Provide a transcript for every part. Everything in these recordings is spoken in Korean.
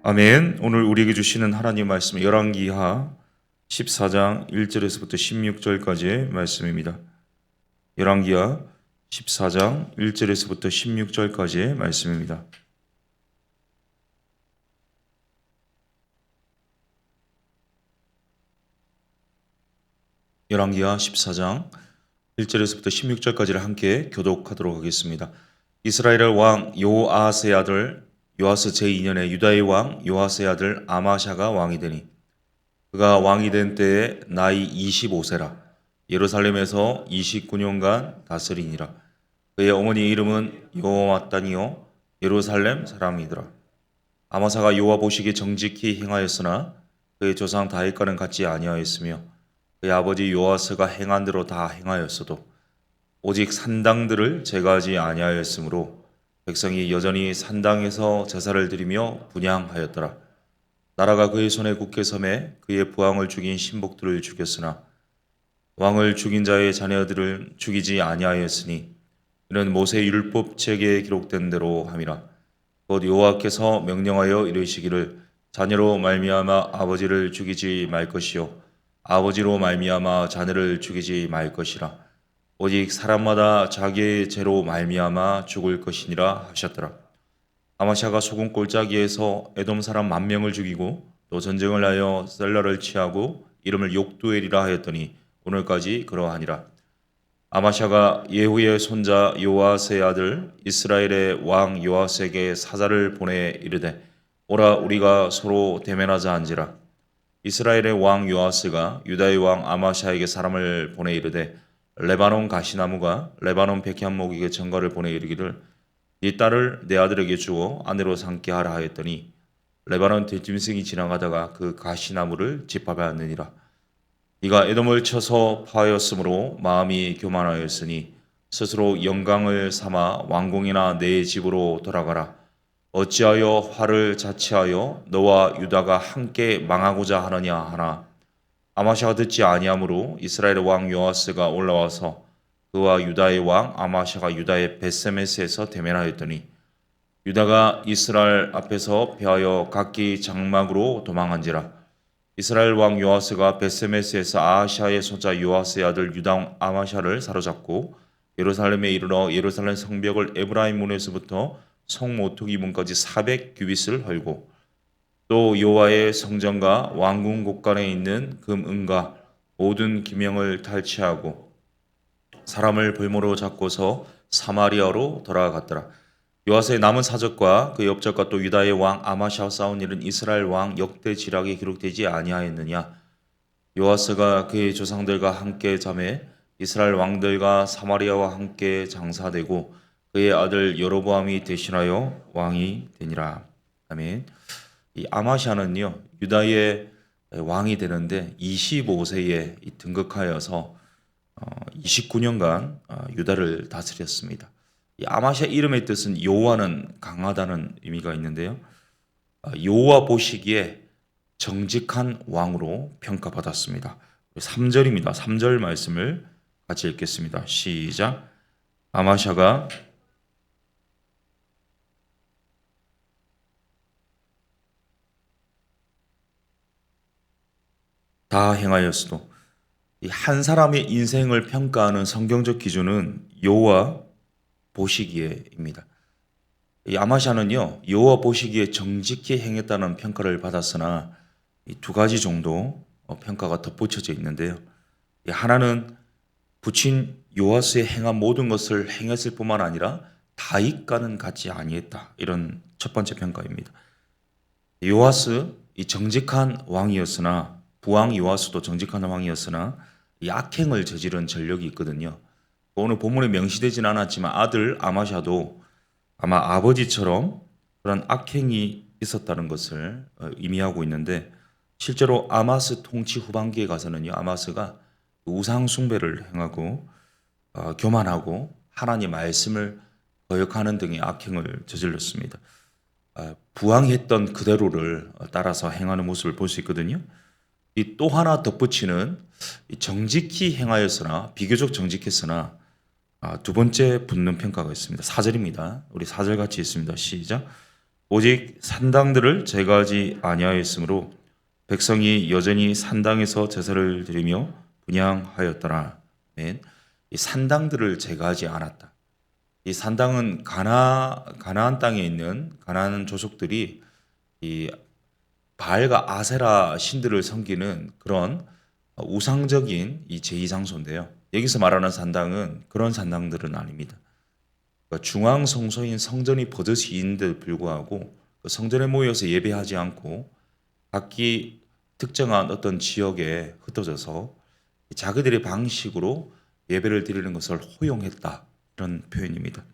아멘. 오늘 우리에게 주시는 하나님 말씀 열왕기하 14장 1절에서부터 16절까지의 말씀입니다. 열왕기하 14장 1절에서부터 16절까지의 말씀입니다. 열왕기하 14장 1절에서부터 16절까지를 함께 교독하도록 하겠습니다. 이스라엘의 왕 요아스의 아들 요아스 제2년에 유다의 왕 요아스의 아들 아마샤가 왕이 되니 그가 왕이 된 때에 나이 25세라 예루살렘에서 29년간 다스리니라. 그의 어머니 이름은 요아단이요 예루살렘 사람이더라. 아마사가 여호와 보시기에 정직히 행하였으나 그의 조상 다윗과는 같지 아니하였으며 그의 아버지 요아스가 행한 대로 다 행하였어도 오직 산당들을 제거하지 아니하였으므로 백성이 여전히 산당에서 제사를 드리며 분향하였더라. 나라가 그의 손에 굳게 섬에 그의 부왕을 죽인 신복들을 죽였으나 왕을 죽인 자의 자녀들을 죽이지 아니하였으니 이는 모세 율법책에 기록된 대로 함이라. 곧 여호와께서 명령하여 이르시기를 자녀로 말미암아 아버지를 죽이지 말 것이요 아버지로 말미암아 자녀를 죽이지 말 것이라. 오직 사람마다 자기의 죄로 말미암아 죽을 것이니라 하셨더라. 아마샤가 소금 골짜기에서 에돔 사람 10,000명을 죽이고 또 전쟁을 하여 셀라를 취하고 이름을 욕두엘이라 하였더니 오늘까지 그러하니라. 아마샤가 예후의 손자 요아스의 아들 이스라엘의 왕 요아스에게 사자를 보내 이르되 오라 우리가 서로 대면하자 한지라. 이스라엘의 왕 요아스가 유다의 왕 아마샤에게 사람을 보내 이르되 레바논 가시나무가 레바논 백향목에게 전가를 보내 이르기를 네 딸을 내 아들에게 주어 아내로 삼게 하라 하였더니 레바논 들짐승이 지나가다가 그 가시나무를 짓밟았느니라. 네가 에돔을 쳐서 파하였으므로 마음이 교만하였으니 스스로 영광을 삼아 왕궁이나 내 집으로 돌아가라. 어찌하여 화를 자취하여 너와 유다가 함께 망하고자 하느냐 하나. 아마샤가 듣지 아니하므로 이스라엘의 왕 요아스가 올라와서 그와 유다의 왕 아마샤가 유다의 벳세메스에서 대면하였더니 유다가 이스라엘 앞에서 패하여 각기 장막으로 도망한지라. 이스라엘 왕 요아스가 벳세메스에서 아하샤의 손자 요아스의 아들 유다 아마샤를 사로잡고 예루살렘에 이르러 예루살렘 성벽을 에브라임 문에서부터 성 모퉁이 문까지 400규빗을 헐고 또 여호와의 성전과 왕궁 곳간에 있는 금 은과 모든 기명을 탈취하고 사람을 볼모로 잡고서 사마리아로 돌아갔더라. 요아스의 남은 사적과 그의 업적과 또 유다의 왕 아마샤와 싸운 일은 이스라엘 왕 역대 지략에 기록되지 아니하였느냐. 요아스가 그의 조상들과 함께 잠에 이스라엘 왕들과 사마리아와 함께 장사되고 그의 아들 여로보암이 대신하여 왕이 되니라. 아멘. 이 아마샤는요 유다의 왕이 되는데 25세에 등극하여서 29년간 유다를 다스렸습니다. 이 아마샤 이름의 뜻은 여호와는 강하다는 의미가 있는데요. 여호와 보시기에 정직한 왕으로 평가받았습니다. 3절입니다. 3절 말씀을 같이 읽겠습니다. 시작. 아마샤가 다 행하였어도 한 사람의 인생을 평가하는 성경적 기준은 여호와 보시기에입니다. 이 아마샤는요 여호와 보시기에 정직히 행했다는 평가를 받았으나 이 두 가지 정도 평가가 덧붙여져 있는데요. 하나는 부친 요아스의 행한 모든 것을 행했을 뿐만 아니라 다윗과는 같지 아니했다. 이런 첫 번째 평가입니다. 요아스 이 정직한 왕이었으나 부왕 요아스도 정직한 왕이었으나 이 악행을 저지른 전력이 있거든요. 오늘 본문에 명시되진 않았지만 아들 아마샤도 아마 아버지처럼 그런 악행이 있었다는 것을 의미하고 있는데 실제로 아마스 통치 후반기에 가서는요 아마스가 우상 숭배를 행하고 교만하고 하나님 말씀을 거역하는 등의 악행을 저질렀습니다. 부왕했던 그대로를 따라서 행하는 모습을 볼 수 있거든요. 이 또 하나 덧붙이는 정직히 행하였으나 비교적 정직했으나 두 번째 붙는 평가가 있습니다. 4절입니다. 우리 4절 같이 있습니다. 시작. 오직 산당들을 제거하지 아니하였으므로 백성이 여전히 산당에서 제사를 드리며 분향하였더라. 아멘. 이 산당들을 제거하지 않았다. 이 산당은 가나안 땅에 있는 가나안 조속들이 이 바알과 아세라 신들을 섬기는 그런 우상적인 이 제2장소인데요. 여기서 말하는 산당은 그런 산당들은 아닙니다. 그러니까 중앙 성소인 성전이 버젓이 있는데도 불구하고 그 성전에 모여서 예배하지 않고 각기 특정한 어떤 지역에 흩어져서 자기들의 방식으로 예배를 드리는 것을 허용했다. 이런 표현입니다.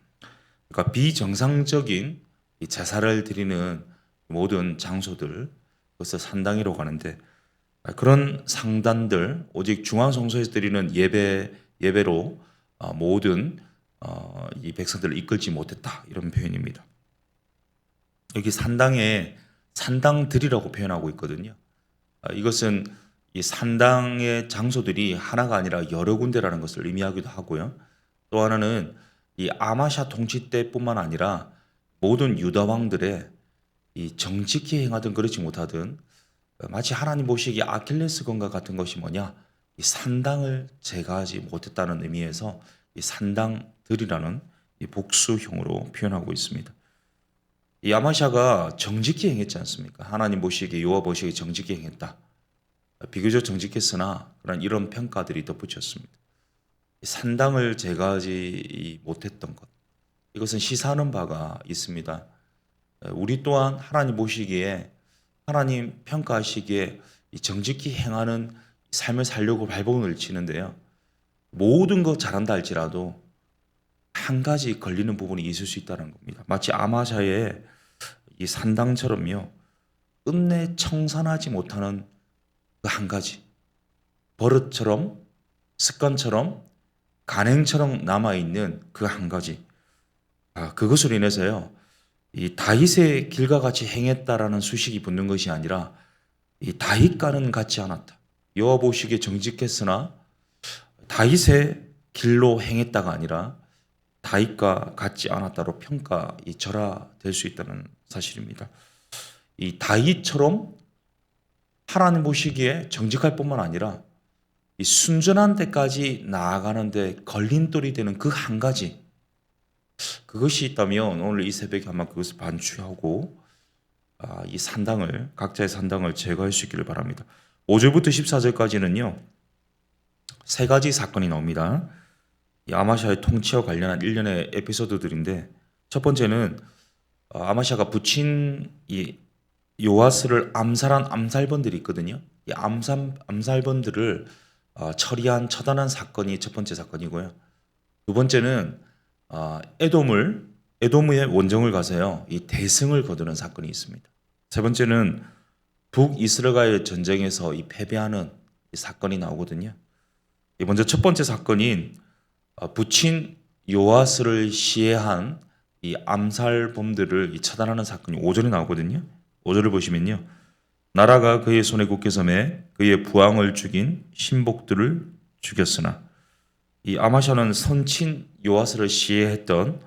그러니까 비정상적인 이 제사를 드리는 모든 장소들, 그것을 산당이라고 하는데 그런 상단들, 오직 중앙 성소에서 드리는 예배로 모든 이 백성들을 이끌지 못했다. 이런 표현입니다. 여기 산당에 산당들이라고 표현하고 있거든요. 이것은 이 산당의 장소들이 하나가 아니라 여러 군데라는 것을 의미하기도 하고요. 또 하나는 이 아마샤 통치 때뿐만 아니라 모든 유다 왕들의 이 정직히 행하든 그렇지 못하든 마치 하나님 보시기에 아킬레스건과 같은 것이 뭐냐? 이 산당을 제거하지 못했다는 의미에서 이 산당들이라는 이 복수형으로 표현하고 있습니다. 이 아마샤가 정직히 행했지 않습니까? 하나님 보시기에 여호와 보시기에 정직히 행했다. 비교적 정직했으나 그런 이런 평가들이 덧붙였습니다. 산당을 제거하지 못했던 것. 이것은 시사하는 바가 있습니다. 우리 또한 하나님 보시기에 하나님 평가하시기에 정직히 행하는 삶을 살려고 발버둥을 치는데요. 모든 거 잘한다 할지라도 한 가지 걸리는 부분이 있을 수 있다는 겁니다. 마치 아마샤의 이 산당처럼요. 끝내 청산하지 못하는 그 한 가지 버릇처럼 습관처럼 간행처럼 남아있는 그 한 가지 그것으로 인해서요. 이 다윗의 길과 같이 행했다라는 수식이 붙는 것이 아니라 이 다윗과는 같지 않았다. 여호와 보시기에 정직했으나 다윗의 길로 행했다가 아니라 다윗과 같지 않았다로 평가 이 절하될 수 있다는 사실입니다. 이 다윗처럼 하나님 보시기에 정직할 뿐만 아니라 이 순전한 데까지 나아가는데 걸림돌이 되는 그 한 가지 그것이 있다면 오늘 이 새벽에 아마 그것을 반추하고 이 산당을 각자의 산당을 제거할 수 있기를 바랍니다. 5절부터 14절까지는요. 세 가지 사건이 나옵니다. 이 아마샤의 통치와 관련한 일련의 에피소드들인데 첫 번째는 아마샤가 붙인 이 요아스를 암살한 암살범들이 있거든요. 이 암살범들을 처단한 사건이 첫 번째 사건이고요. 두 번째는 에돔의 원정을 가서요. 이 대승을 거두는 사건이 있습니다. 세 번째는 북이스라엘 전쟁에서 이 패배하는 이 사건이 나오거든요. 먼저 첫 번째 사건인 붙인 요아스를 시해한 이 암살범들을 처단하는 사건이 5절에 나오거든요. 5절을 보시면요. 나라가 그의 손에 굳게 섬에 그의 부왕을 죽인 신복들을 죽였으나 이 아마샤는 선친 요아스를 시해했던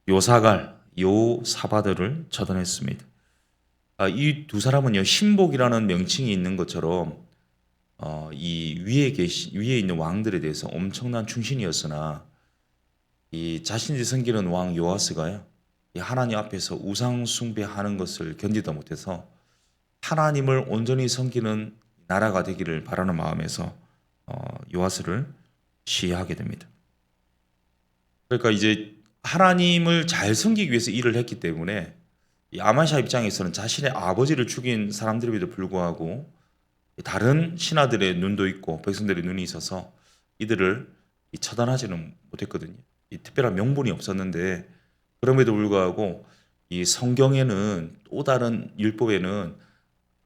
요사갈, 요사바들을 처단했습니다. 이 두 사람은요 신복이라는 명칭이 있는 것처럼 이 위에 있는 왕들에 대해서 엄청난 충신이었으나 이 자신이 섬기는 왕 요아스가요 이 하나님 앞에서 우상 숭배하는 것을 견디다 못해서 하나님을 온전히 섬기는 나라가 되기를 바라는 마음에서 요아스를 시해하게 됩니다. 그러니까 이제 하나님을 잘 섬기기 위해서 일을 했기 때문에 이 아마샤 입장에서는 자신의 아버지를 죽인 사람들에도 불구하고 다른 신하들의 눈도 있고 백성들의 눈이 있어서 이들을 처단하지는 못했거든요. 이 특별한 명분이 없었는데 그럼에도 불구하고 이 성경에는 또 다른 율법에는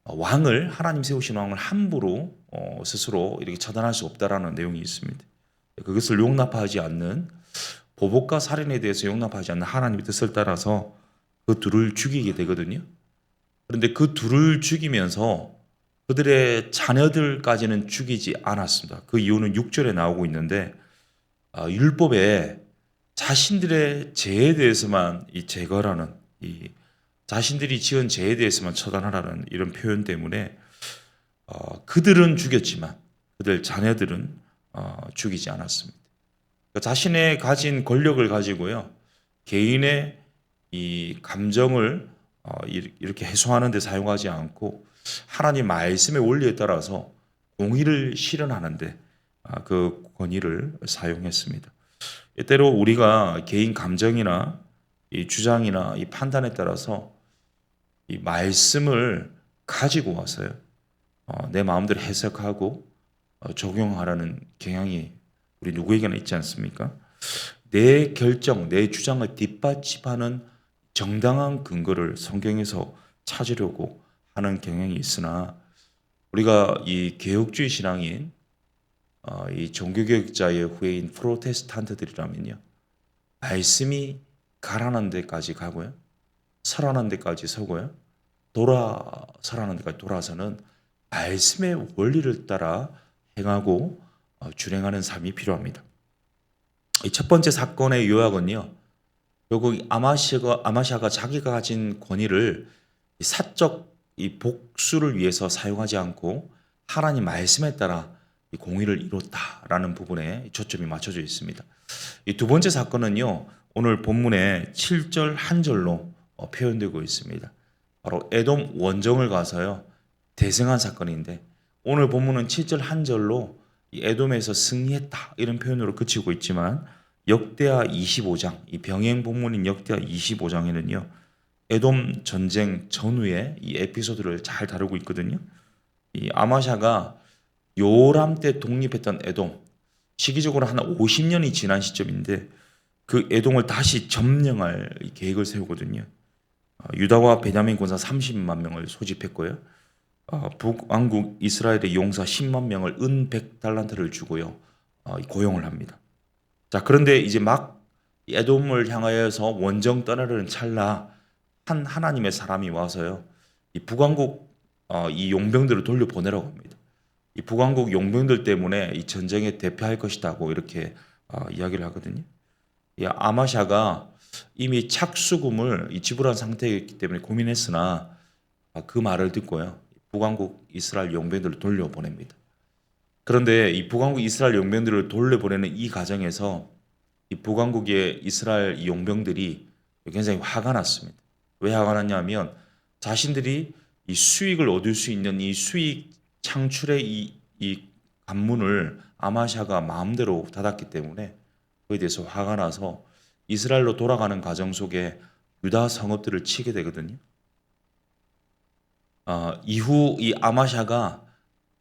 왕을 하나님 세우신 왕을 함부로 스스로 이렇게 처단할 수 없다라는 내용이 있습니다. 그것을 용납하지 않는 보복과 살인에 대해서 용납하지 않는 하나님의 뜻을 따라서 그 둘을 죽이게 되거든요. 그런데 그 둘을 죽이면서 그들의 자녀들까지는 죽이지 않았습니다. 그 이유는 6절에 나오고 있는데 율법에 자신들의 죄에 대해서만 이 제거라는 이 자신들이 지은 죄에 대해서만 처단하라는 이런 표현 때문에 그들은 죽였지만 그들 자녀들은 죽이지 않았습니다. 그러니까 자신의 가진 권력을 가지고요, 개인의 이 감정을 이렇게 해소하는 데 사용하지 않고 하나님 말씀의 원리에 따라서 공의를 실현하는데 그 권위를 사용했습니다. 때로 우리가 개인 감정이나 이 주장이나 이 판단에 따라서 이 말씀을 가지고 와서요, 내 마음대로 해석하고 적용하라는 경향이 우리 누구에게나 있지 않습니까? 내 결정, 내 주장을 뒷받침하는 정당한 근거를 성경에서 찾으려고 하는 경향이 있으나, 우리가 이 개혁주의 신앙인 이 종교개혁자의 후예인 프로테스탄트들이라면요, 말씀이 가라는 데까지 가고요, 설하는 데까지 서고요, 돌아서라는 데까지 돌아서는 말씀의 원리를 따라 행하고 준행하는 삶이 필요합니다. 이 첫 번째 사건의 요약은요, 결국 아마샤가 자기가 가진 권위를 사적 이 복수를 위해서 사용하지 않고 하나님 말씀에 따라 이 공의를 이뤘다라는 부분에 초점이 맞춰져 있습니다. 이 두 번째 사건은요, 오늘 본문의 7절 한 절로 표현되고 있습니다. 바로 에돔 원정을 가서요, 대승한 사건인데, 오늘 본문은 7절 한 절로 이 에돔에서 승리했다 이런 표현으로 그치고 있지만, 역대하 25장, 이 병행 본문인 역대하 25장에는요, 에돔 전쟁 전후의 이 에피소드를 잘 다루고 있거든요. 이 아마샤가 요람 때 독립했던 에돔, 시기적으로 한 50년이 지난 시점인데 그 에돔을 다시 점령할 계획을 세우거든요. 유다와 베냐민 군사 30만 명을 소집했고요, 북왕국 이스라엘의 용사 10만 명을 은 100달란트를 주고요, 고용을 합니다. 자, 그런데 이제 막 에돔을 향하여서 원정 떠나려는 찰나 한 하나님의 사람이 와서요, 이 북왕국 이 용병들을 돌려보내라고 합니다. 이 북왕국 용병들 때문에 이 전쟁에 대패할 것이다고 이렇게 이야기를 하거든요. 이 아마샤가 이미 착수금을 지불한 상태였기 때문에 고민했으나 그 말을 듣고요, 북왕국 이스라엘 용병들을 돌려보냅니다. 그런데 이 북왕국 이스라엘 용병들을 돌려보내는 이 과정에서 이 북왕국의 이스라엘 용병들이 굉장히 화가 났습니다. 왜 화가 났냐면, 자신들이 이 수익을 얻을 수 있는 이 수익 창출의 이 관문을 아마샤가 마음대로 닫았기 때문에 그에 대해서 화가 나서 이스라엘로 돌아가는 과정 속에 유다 성읍들을 치게 되거든요. 이후 이 아마샤가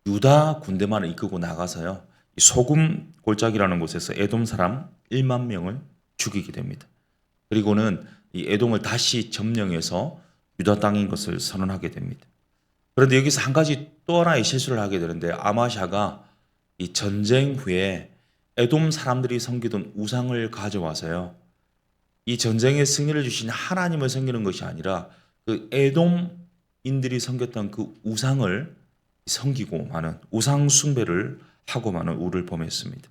유다 군대만을 이끌고 나가서요, 이 소금 골짜기라는 곳에서 에돔 사람 1만 명을 죽이게 됩니다. 그리고는 이 에돔을 다시 점령해서 유다 땅인 것을 선언하게 됩니다. 그런데 여기서 한 가지 또 하나의 실수를 하게 되는데, 아마샤가 이 전쟁 후에 에돔 사람들이 섬기던 우상을 가져와서요, 이 전쟁의 승리를 주신 하나님을 섬기는 것이 아니라 그 에돔인들이 섬겼던 그 우상을 섬기고 마는, 우상 숭배를 하고 마는 우를 범했습니다.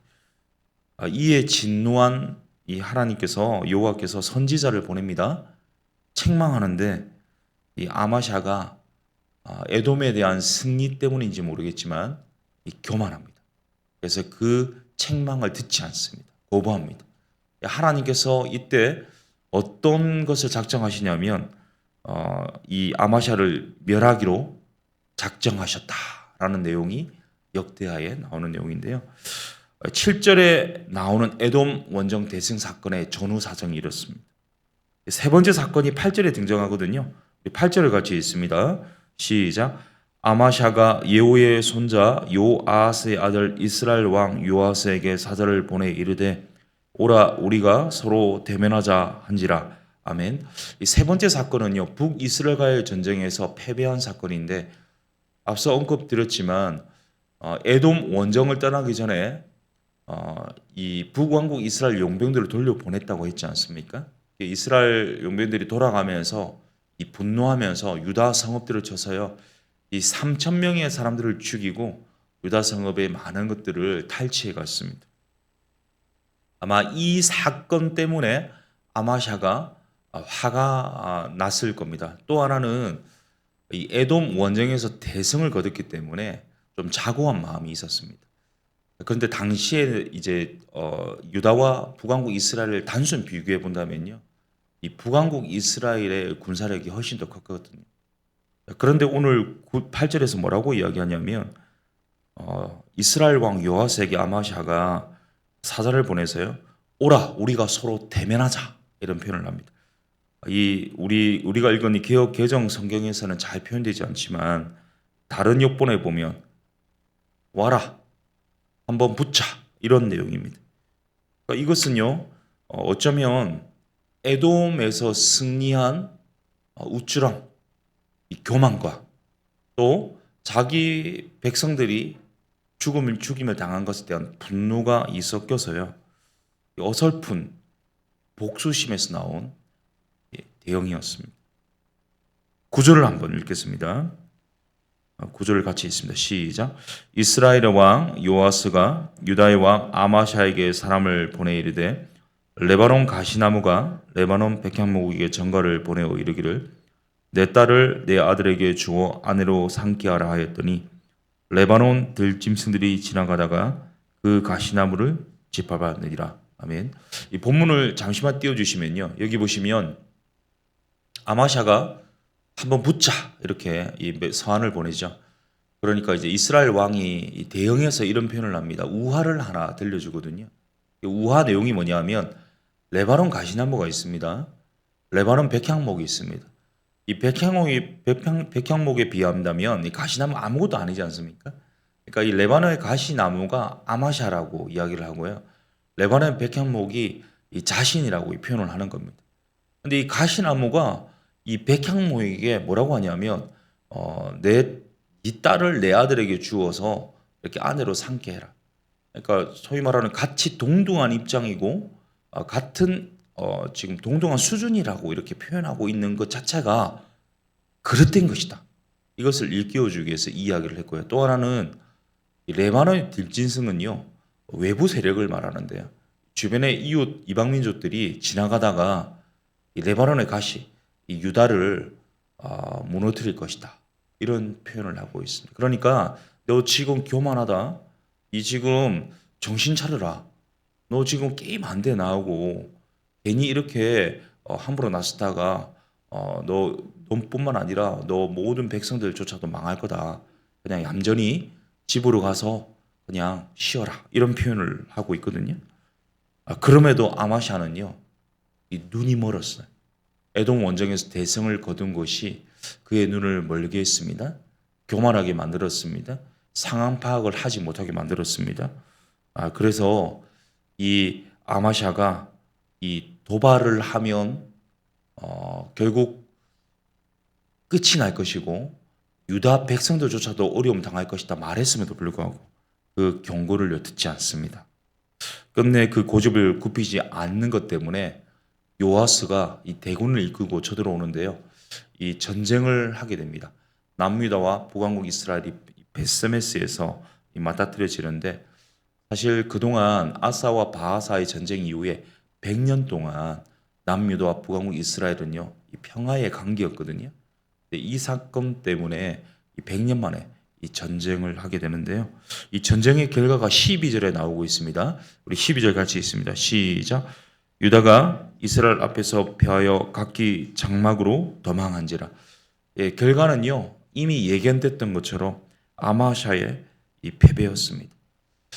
이에 진노한 이 하나님께서, 여호와께서 선지자를 보냅니다. 책망하는데 이 아마샤가 에돔에 대한 승리 때문인지 모르겠지만 교만합니다. 그래서 그 책망을 듣지 않습니다. 거부합니다. 하나님께서 이때 어떤 것을 작정하시냐면 이 아마샤를 멸하기로 작정하셨다라는 내용이 역대하에 나오는 내용인데요. 7절에 나오는 에돔 원정 대승 사건의 전후 사정이 이렇습니다. 세 번째 사건이 8절에 등장하거든요. 8절을 같이 읽습니다. 시작. 아마샤가 예후의 손자 요아스의 아들 이스라엘 왕 요아스에게 사자를 보내 이르되 오라 우리가 서로 대면하자 한지라. 아멘. 이 세 번째 사건은요, 북이스라엘과의 전쟁에서 패배한 사건인데, 앞서 언급드렸지만 에돔 원정을 떠나기 전에 이 북왕국 이스라엘 용병들을 돌려보냈다고 했지 않습니까? 이스라엘 용병들이 돌아가면서 이 분노하면서 유다 성읍들을 쳐서요, 이 3천 명의 사람들을 죽이고 유다 성읍의 많은 것들을 탈취해 갔습니다. 아마 이 사건 때문에 아마샤가 화가 났을 겁니다. 또 하나는 이 에돔 원정에서 대승을 거뒀기 때문에 좀 자고한 마음이 있었습니다. 그런데 당시에 이제 유다와 북왕국 이스라엘을 단순 비교해 본다면요, 이 북왕국 이스라엘의 군사력이 훨씬 더 컸거든요. 그런데 오늘 8절에서 뭐라고 이야기하냐면 이스라엘 왕 요아스에게 아마샤가 사자를 보내서요, 오라 우리가 서로 대면하자, 이런 표현을 합니다. 이 우리가 읽은 이 개역 개정 성경에서는 잘 표현되지 않지만 다른 역본에 보면 와라 한번 붙자, 이런 내용입니다. 그러니까 이것은요, 어쩌면 에돔에서 승리한 우쭐함, 이 교만과 또 자기 백성들이 죽임을 당한 것에 대한 분노가 섞여서요, 어설픈 복수심에서 나온 대응이었습니다. 구절을 한번 읽겠습니다. 구절을 같이 읽습니다. 시작. 이스라엘의 왕 요아스가 유다의 왕 아마샤에게 사람을 보내 이르되 레바논 가시나무가 레바논 백향목에게 전가를 보내어 이르기를 내 딸을 내 아들에게 주어 아내로 삼게 하라 하였더니 레바논 들짐승들이 지나가다가 그 가시나무를 짓밟았느니라. 아멘. 이 본문을 잠시만 띄워주시면요, 여기 보시면 아마샤가 한번 붙자, 이렇게 이 서한을 보내죠. 그러니까 이제 이스라엘 왕이 대응해서 이런 표현을 합니다. 우화를 하나 들려주거든요. 우화 내용이 뭐냐면 레바논 가시나무가 있습니다. 레바논 백향목이 있습니다. 이 백향목에 비한다면 이 가시나무 아무것도 아니지 않습니까? 그러니까 이 레바논의 가시나무가 아마샤라고 이야기를 하고요, 레바논 백향목이 이 자신이라고 이 표현을 하는 겁니다. 근데 이 가시나무가 이 백향목에게 뭐라고 하냐면 이 딸을 내 아들에게 주어서 이렇게 아내로 삼게 해라. 그러니까 소위 말하는 같이 동등한 입장이고 같은 지금 동등한 수준이라고 이렇게 표현하고 있는 것 자체가 그릇된 것이다. 이것을 일깨워주기 위해서 이야기를 했고요. 또 하나는 이 레바논의 들짐승은요, 외부 세력을 말하는데요, 주변의 이웃 이방민족들이 지나가다가 이 레바논의 가시, 이 유다를 무너뜨릴 것이다, 이런 표현을 하고 있습니다. 그러니까 너 지금 교만하다, 이 지금 정신 차려라, 너 지금 게임 안 돼 나오고 괜히 이렇게 함부로 나섰다가 너뿐만 아니라 너 모든 백성들조차도 망할 거다. 그냥 얌전히 집으로 가서 그냥 쉬어라, 이런 표현을 하고 있거든요. 그럼에도 아마샤는요, 이 눈이 멀었어요. 에돔 원정에서 대승을 거둔 것이 그의 눈을 멀게 했습니다. 교만하게 만들었습니다. 상황 파악을 하지 못하게 만들었습니다. 그래서 이 아마샤가 이 도발을 하면 결국 끝이 날 것이고 유다 백성들조차도 어려움 당할 것이다 말했음에도 불구하고 그 경고를 듣지 않습니다. 끝내 그 고집을 굽히지 않는 것 때문에 요아스가 이 대군을 이끌고 쳐들어오는데요, 이 전쟁을 하게 됩니다. 남유다와 북왕국 이스라엘이 베세메스에서 맞닥뜨려지는데, 사실 그동안 아사와 바하사의 전쟁 이후에 100년 동안 남유다와 북왕국 이스라엘은요, 이 평화의 관계였거든요. 이 사건 때문에 100년 만에 이 전쟁을 하게 되는데요, 이 전쟁의 결과가 12절에 나오고 있습니다. 우리 12절 같이 있습니다. 시작. 유다가 이스라엘 앞에서 패하여 각기 장막으로 도망한지라. 결과는요, 이미 예견됐던 것처럼 아마샤의 이 패배였습니다.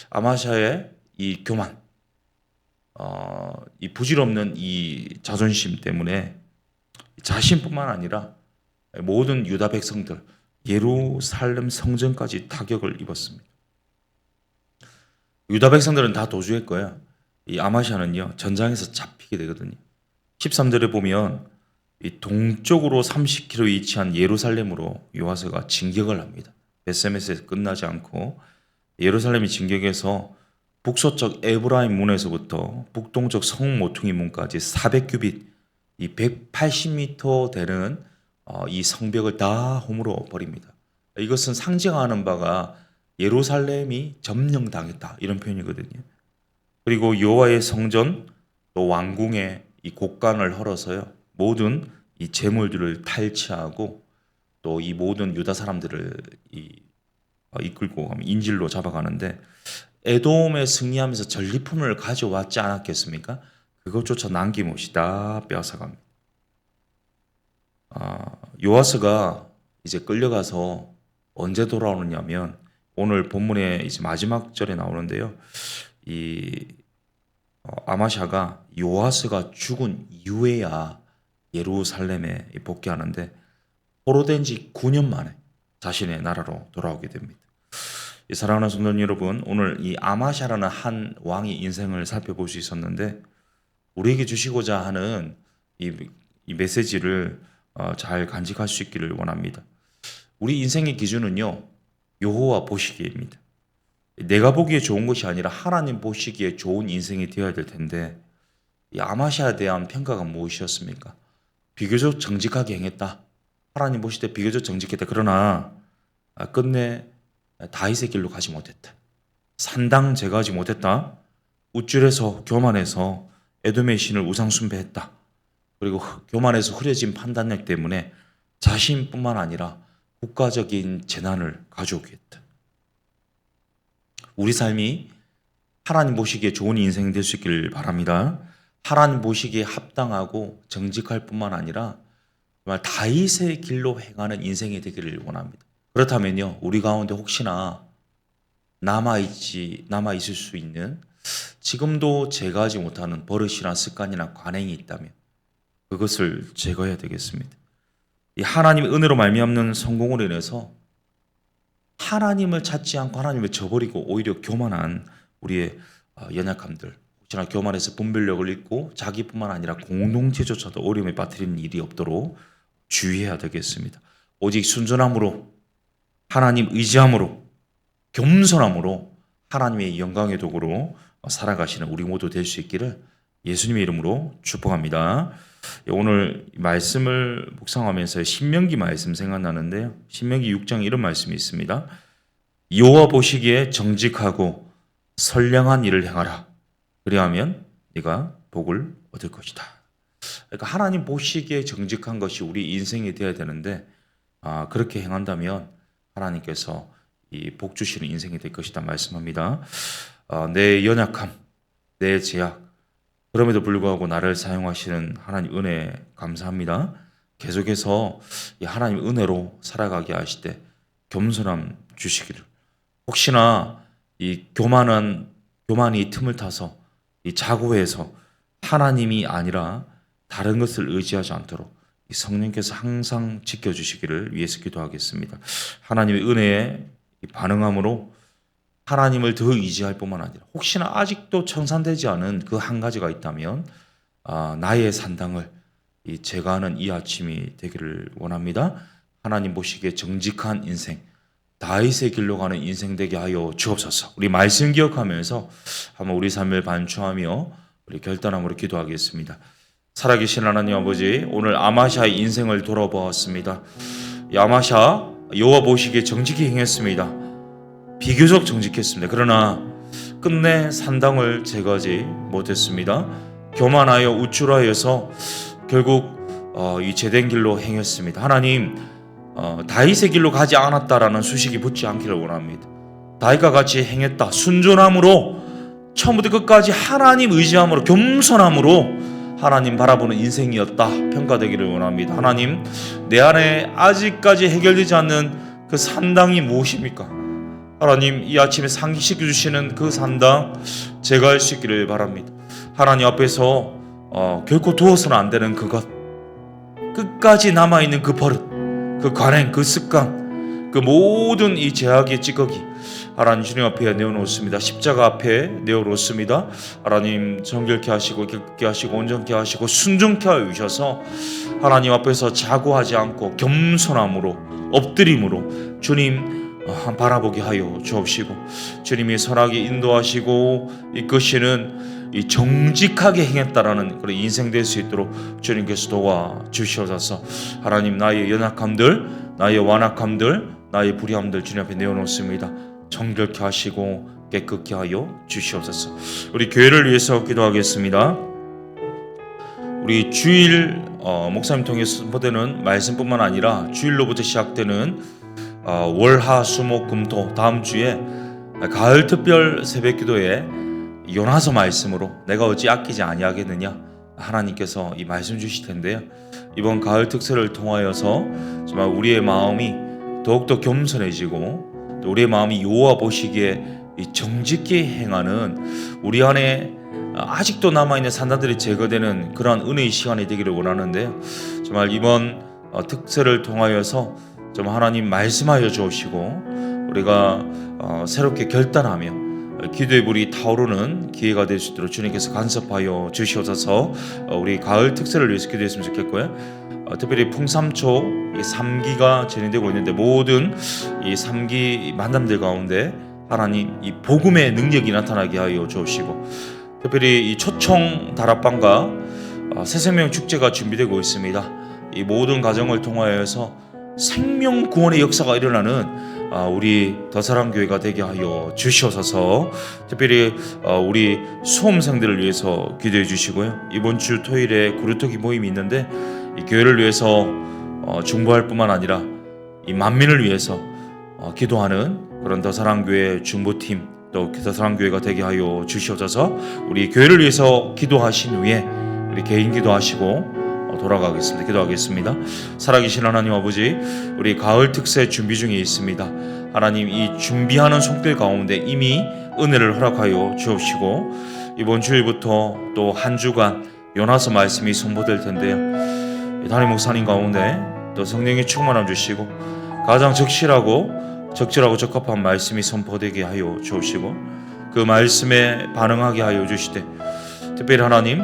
아마샤의 이 교만, 이 부질없는 이 자존심 때문에 자신뿐만 아니라 모든 유다 백성들, 예루살렘 성전까지 타격을 입었습니다. 유다 백성들은 다 도주했고요, 이 아마샤는요, 전장에서 잡히게 되거든요. 13절에 보면 이 동쪽으로 30km 위치한 예루살렘으로 요아스가 진격을 합니다. 베세메스에서 끝나지 않고 예루살렘이 진격해서 북서쪽 에브라임 문에서부터 북동쪽 성 모퉁이 문까지 400규빗, 이 180m 되는 이 성벽을 다 허물어 버립니다. 이것은 상징하는 바가 예루살렘이 점령당했다, 이런 표현이거든요. 그리고 여호와의 성전 또 왕궁의 이 곳간을 헐어서요, 모든 이 재물들을 탈취하고 또 이 모든 유다 사람들을 이끌고 가면 인질로 잡아가는데 에돔에 승리하면서 전리품을 가져왔지 않았겠습니까? 그것조차 남김없이 다 빼앗아갑니다. 요아스가 이제 끌려가서 언제 돌아오느냐면 오늘 본문의 이제 마지막 절에 나오는데요. 아마샤가 요아스가 죽은 이후에야 예루살렘에 복귀하는데 포로된 지 9년 만에 자신의 나라로 돌아오게 됩니다. 사랑하는 성도 여러분, 오늘 이 아마샤라는 한 왕의 인생을 살펴볼 수 있었는데 우리에게 주시고자 하는 이 메시지를 잘 간직할 수 있기를 원합니다. 우리 인생의 기준은요, 여호와 보시기에입니다. 내가 보기에 좋은 것이 아니라 하나님 보시기에 좋은 인생이 되어야 될 텐데 이 아마샤에 대한 평가가 무엇이었습니까? 비교적 정직하게 행했다. 하나님 보실 때 비교적 정직했다. 그러나 끝내 다윗의 길로 가지 못했다. 산당 제거하지 못했다. 우쭐해서 교만해서 에돔의 신을 우상 숭배했다. 그리고 교만해서 흐려진 판단력 때문에 자신뿐만 아니라 국가적인 재난을 가져오게 했다. 우리 삶이 하나님 보시기에 좋은 인생이 될 수 있기를 바랍니다. 하나님 보시기에 합당하고 정직할 뿐만 아니라 정말 다윗의 길로 행하는 인생이 되기를 원합니다. 그렇다면요, 우리 가운데 혹시나 남아있을 수 있는 지금도 제거하지 못하는 버릇이나 습관이나 관행이 있다면 그것을 제거해야 되겠습니다. 이 하나님의 은혜로 말미암는 성공으로 인해서 하나님을 찾지 않고 하나님을 저버리고 오히려 교만한 우리의 연약함들, 혹시나 교만해서 분별력을 잃고 자기뿐만 아니라 공동체조차도 어려움에 빠뜨리는 일이 없도록 주의해야 되겠습니다. 오직 순전함으로, 하나님 의지함으로, 겸손함으로 하나님의 영광의 도구로 살아가시는 우리 모두 될 수 있기를 예수님의 이름으로 축복합니다. 오늘 말씀을 묵상하면서 신명기 말씀 생각나는데요. 신명기 6장에 이런 말씀이 있습니다. 여호와 보시기에 정직하고 선량한 일을 행하라. 그리하면 네가 복을 얻을 것이다. 그러니까 하나님 보시기에 정직한 것이 우리 인생이 되어야 되는데 그렇게 행한다면 하나님께서 이 복 주시는 인생이 될 것이다 말씀합니다. 내 연약함, 내 제약, 그럼에도 불구하고 나를 사용하시는 하나님 은혜 감사합니다. 계속해서 이 하나님 은혜로 살아가게 하실 때 겸손함 주시기를. 혹시나 이 교만이 틈을 타서 이 자고해서 하나님이 아니라 다른 것을 의지하지 않도록 이 성령께서 항상 지켜주시기를 위해서 기도하겠습니다. 하나님의 은혜에 반응함으로 하나님을 더 의지할 뿐만 아니라 혹시나 아직도 청산되지 않은 그 한 가지가 있다면 나의 산당을 제거하는 이 아침이 되기를 원합니다. 하나님 보시기에 정직한 인생, 다윗의 길로 가는 인생 되게 하여 주옵소서. 우리 말씀 기억하면서 한번 우리 삶을 반추하며 우리 결단함으로 기도하겠습니다. 살아계신 하나님 아버지, 오늘 아마샤의 인생을 돌아보았습니다. 이 아마샤 여호와 보시기에 정직히 행했습니다. 비교적 정직했습니다. 그러나 끝내 산당을 제거하지 못했습니다. 교만하여 우쭐하여서 결국 이 제된 길로 행했습니다. 하나님, 다윗의 길로 가지 않았다라는 수식이 붙지 않기를 원합니다. 다윗과 같이 행했다. 순전함으로 처음부터 끝까지 하나님 의지함으로 겸손함으로 하나님 바라보는 인생이었다 평가되기를 원합니다. 하나님, 내 안에 아직까지 해결되지 않는 그 산당이 무엇입니까? 하나님, 이 아침에 상기시켜 주시는 그 산당 제거할 수 있기를 바랍니다. 하나님 앞에서 결코 두어서는 안 되는 그것, 끝까지 남아있는 그 버릇, 그 관행, 그 습관, 그 모든 이 제약의 찌꺼기 하나님 주님 앞에 내어놓습니다. 십자가 앞에 내어놓습니다. 하나님 정결케 하시고 기쁘게 하시고 온전케 하시고 순종케 하여 주셔서 하나님 앞에서 자고하지 않고 겸손함으로 엎드림으로 주님 바라보게 하여 주옵시고, 주님이 선하게 인도하시고 이끄시는 이 정직하게 행했다라는 그런 인생 될 수 있도록 주님께서 도와 주시옵소서. 하나님, 나의 연약함들, 나의 완악함들, 나의 불의함들 주님 앞에 내어놓습니다. 정결케 하시고 깨끗게 하여 주시옵소서. 우리 교회를 위해서 기도하겠습니다. 우리 주일 목사님 통해서 선포되는 말씀뿐만 아니라 주일로부터 시작되는 월화수목금토 다음 주에 가을 특별 새벽기도에 요나서 말씀으로 내가 어찌 아끼지 아니하겠느냐 하나님께서 이 말씀 주실 텐데요. 이번 가을 특세를 통하여서 정말 우리의 마음이 더욱더 겸손해지고 또 우리의 마음이 여호와 보시기에 정직히 행하는 우리 안에 아직도 남아있는 산단들이 제거되는 그러한 은혜의 시간이 되기를 원하는데요. 정말 이번 특세를 통하여서 좀 하나님 말씀하여 주시고 우리가 새롭게 결단하며 기도의 불이 타오르는 기회가 될 수 있도록 주님께서 간섭하여 주시옵소서. 우리 가을 특세를 위해서 기도했으면 좋겠고요. 특별히 풍삼초 3기가 진행되고 있는데 모든 이 3기 만남들 가운데 하나님 이 복음의 능력이 나타나게 하여 주시고 특별히 이 초청 다락방과 새생명 축제가 준비되고 있습니다. 이 모든 가정을 통하여서 생명 구원의 역사가 일어나는 우리 더사랑교회가 되게 하여 주시옵소서. 특별히 우리 수험생들을 위해서 기도해 주시고요. 이번 주 토요일에 구루토기 모임이 있는데 이 교회를 위해서 중보할 뿐만 아니라 이 만민을 위해서 기도하는 그런 더사랑교회 중보팀 또 더사랑교회가 되게 하여 주시옵소서. 우리 교회를 위해서 기도하신 후에 우리 개인 기도하시고 돌아가겠습니다. 기도하겠습니다. 살아계신 하나님 아버지, 우리 가을 특세 준비 중에 있습니다. 하나님 이 준비하는 손길 가운데 이미 은혜를 허락하여 주옵시고 이번 주일부터 또 한 주간 요나서 말씀이 선포될 텐데요. 담임 목사님 가운데 또 성령의 충만함 주시고 가장 적절하고 적합한 말씀이 선포되게 하여 주시고 그 말씀에 반응하게 하여 주시되 특별히 하나님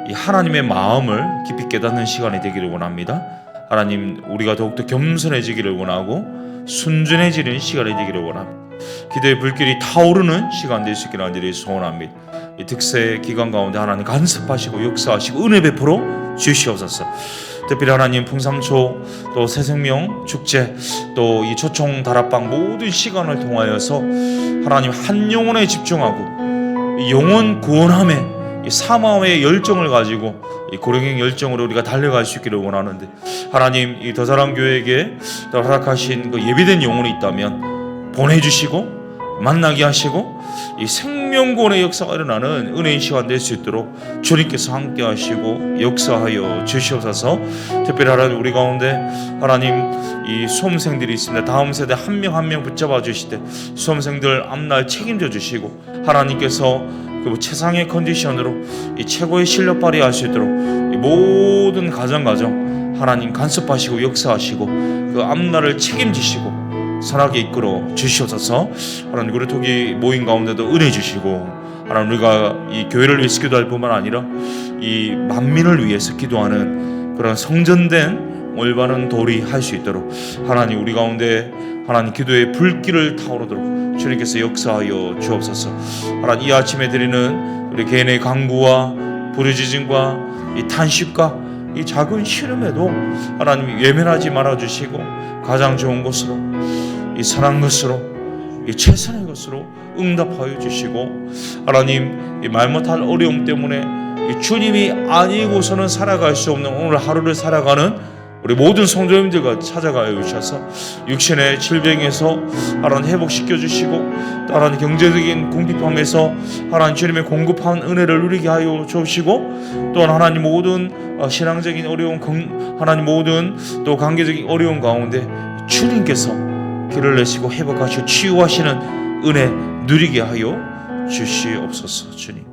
이 하나님의 마음을 깊이 깨닫는 시간이 되기를 원합니다. 하나님 우리가 더욱더 겸손해지기를 원하고 순전해지는 시간이 되기를 원합니다. 기도의 불길이 타오르는 시간 될 수 있기를 간절히 소원합니다. 이 특세 기간 가운데 하나님 간섭하시고 역사하시고 은혜 베풀어 주시옵소서. 특별히 하나님 풍삼초 또 새생명 축제 또 이 초청 다락방 모든 시간을 통하여서 하나님 한 영혼에 집중하고 이 영혼 구원함에 이 사마의 열정을 가지고 이 고령행 열정으로 우리가 달려갈 수 있기를 원하는데 하나님 이 더사랑교회에게 허락하신 그 예비된 영혼이 있다면 보내주시고 만나게 하시고 이 생명구원의 역사가 일어나는 은혜의 시간 될 수 있도록 주님께서 함께 하시고 역사하여 주시옵소서. 특별히 하나님 우리 가운데 하나님 이 수험생들이 있습니다. 다음 세대 한 명 한 명 붙잡아 주시되 수험생들 앞날 책임져 주시고 하나님께서 그 최상의 컨디션으로 이 최고의 실력 발휘할 수 있도록 이 모든 가정 하나님 간섭하시고 역사하시고 그 앞날을 책임지시고 선하게 이끌어 주시옵소서. 하나님 우리 토기 모임 가운데도 은혜 주시고 하나님 우리가 이 교회를 위해서 기도할 뿐만 아니라 이 만민을 위해서 기도하는 그런 성전된 올바른 도리 할 수 있도록 하나님 우리 가운데 하나님 기도의 불길을 타오르도록 주님께서 역사하여 주옵소서. 하나님 이 아침에 드리는 우리 개인의 간구와 부르짖음과 이 탄식과 이 작은 시름에도 하나님 외면하지 말아주시고 가장 좋은 것으로 이 선한 것으로 이 최선의 것으로 응답하여 주시고 하나님 이 말 못할 어려움 때문에 이 주님이 아니고서는 살아갈 수 없는 오늘 하루를 살아가는 우리 모든 성도님들과 찾아가여 주셔서 육신의 질병에서 하나님 회복시켜 주시고 하나님 경제적인 궁핍함에서 하나님 주님의 공급한 은혜를 누리게 하여 주시고 또한 하나님 모든 신앙적인 어려움 하나님 모든 또 관계적인 어려움 가운데 주님께서 길을 내시고 회복하시고 치유하시는 은혜 누리게 하여 주시옵소서. 주님